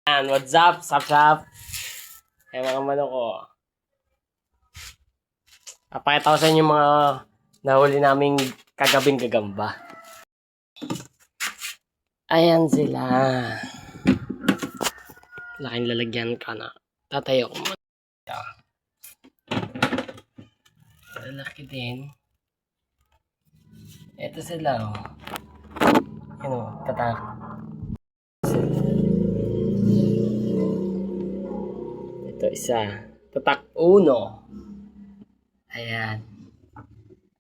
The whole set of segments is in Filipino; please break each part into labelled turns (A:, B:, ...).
A: Yan, what's up? Sap. Kaya mga manok ko. Papakita ko sa inyo mga nahuli naming kagabing gagamba. Ayan sila. Laking lalagyan ka na. Tatayo ko muna. Lalaki din. Ito sila, oh. Ano, tatak. Ito isa. Tatak uno. Ayan.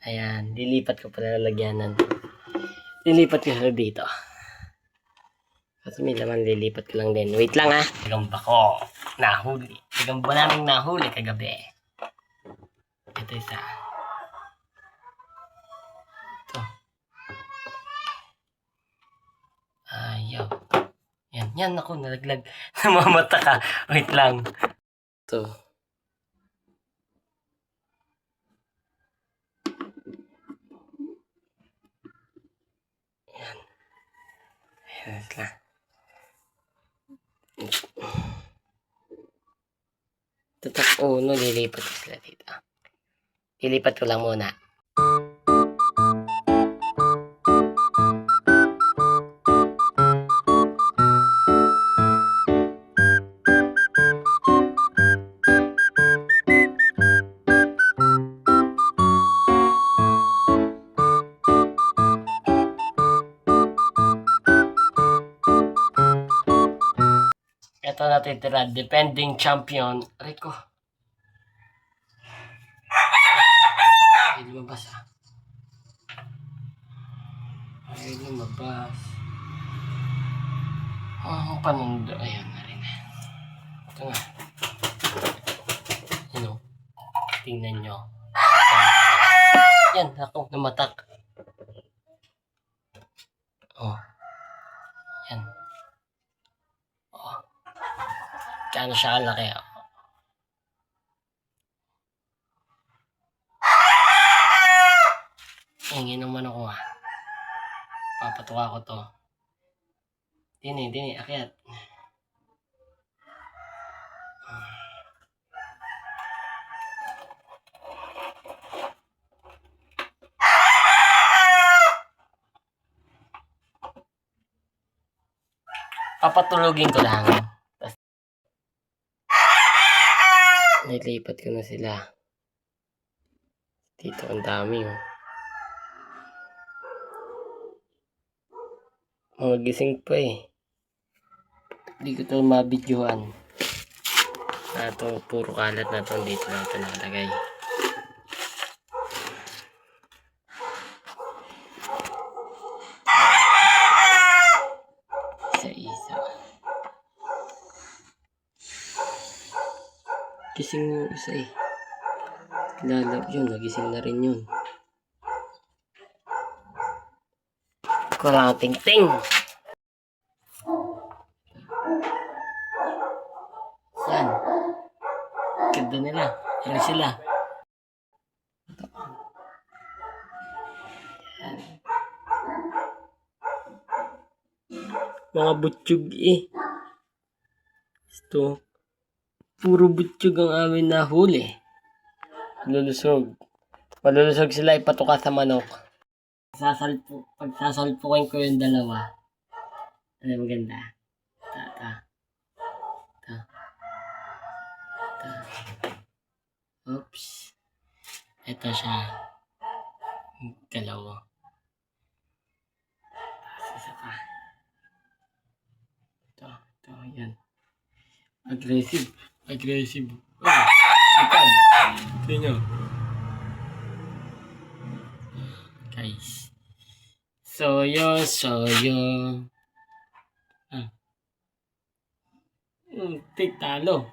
A: Ayan. Dilipat ko pala lalagyanan. Lilipat ko sila dito. Kasi may laman, lilipat ko lang din. Wait lang, ha. Gagamba ko. Nahuli. Gagamba namin nahuli kagabi. Ito isa. Ito. Ayaw. Yan ako, nalaglag. Namamata ka. Wait lang. Ito. Yan. Ayan sila. Tatak uno, lilipat ko sila dito. Lilipat ko lang muna. Ito natitira, defending champion. Rico. Ay, lumabas ah. Ay, lumabas. Ang panundo. Ayan na rin. Ito nga. Ano? Tingnan nyo. Yan, ako, namatak. Oh. Yan. Oh. Kano siya kalaki. Hingin naman ako ah. Papatuwa ko to. Dini, akyat. Papatulogin ko lang. Nilipat ko na sila. Dito ang dami oh. Mga gising pa eh. Hindi ko ito mabidyohan. Ito, puro kalat na ito. Dito lang ito nakalagay. Isa-isa. Gising yung isa eh. Lalab yun. Nagising na rin yun. Kurang ting-ting. Yan. Ganda nila. Ano sila? Mga butsyog eh. Ito. Puro butsyog ang amin nahuli. Malulusog sila ipatuka sa manok. Pagsasalpukin ko yung dalawa. Ano maganda? Ta. Oops. Ito siya. Dalawa. Tapos isa pa. Ito, yan. Aggressive. Oh, ikan. Tingnan nyo. Guys. Soyo. Talo.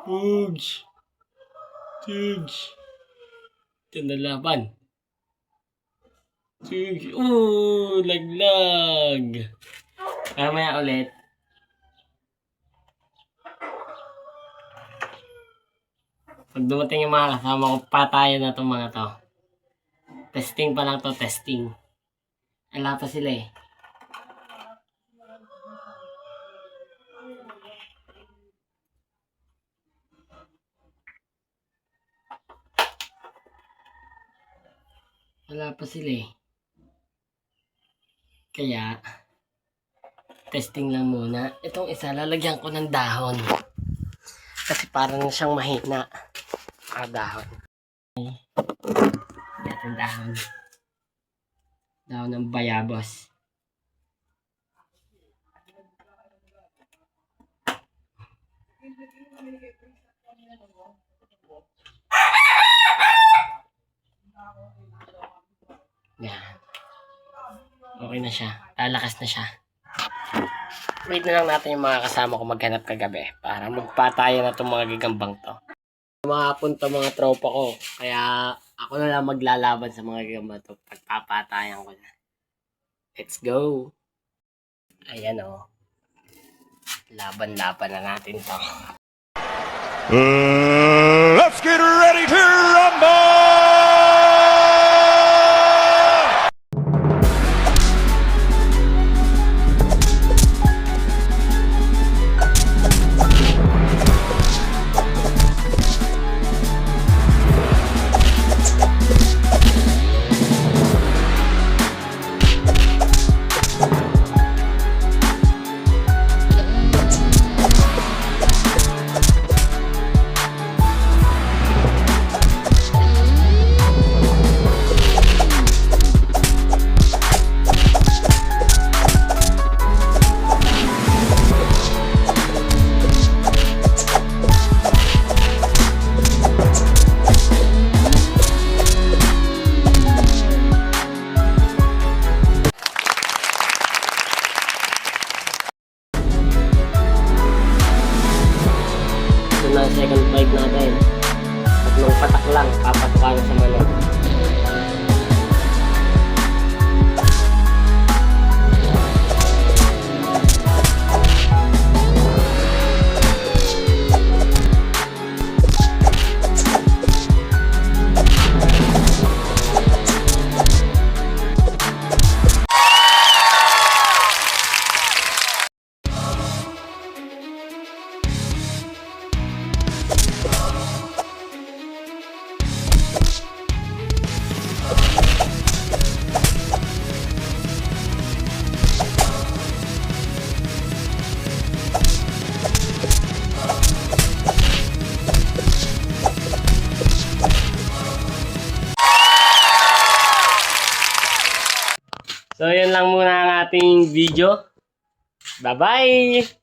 A: Pugs. Ito na laban. Laglag. Mamaya ulit. Pag dumating yung mga kasama ko, patayan na itong mga to. Testing pa lang to, testing. Ala pa sila eh. Wala pa sila eh. Kaya, testing lang muna. Itong isa, lalagyan ko ng dahon. Kasi parang siyang mahina. Dahon. Natin dahon. Dahon ng bayabas. Yan. Okay na siya. Lalakas na siya. Wait na lang natin yung mga kasama ko maghanap kagabi para magpatayan na itong mga gagambang to. Makapunta mga tropa ko. Kaya ako na lang maglalaban sa mga gagamba to. Pagpapatayan ko na. Let's go. Ayan o. Laban-laban na natin to.
B: Let's get ready to rumble!
A: Ito na ang second bite natin. Tatlong patak lang, papatukan na sa manok. So, yun lang muna ang ating video. Bye-bye!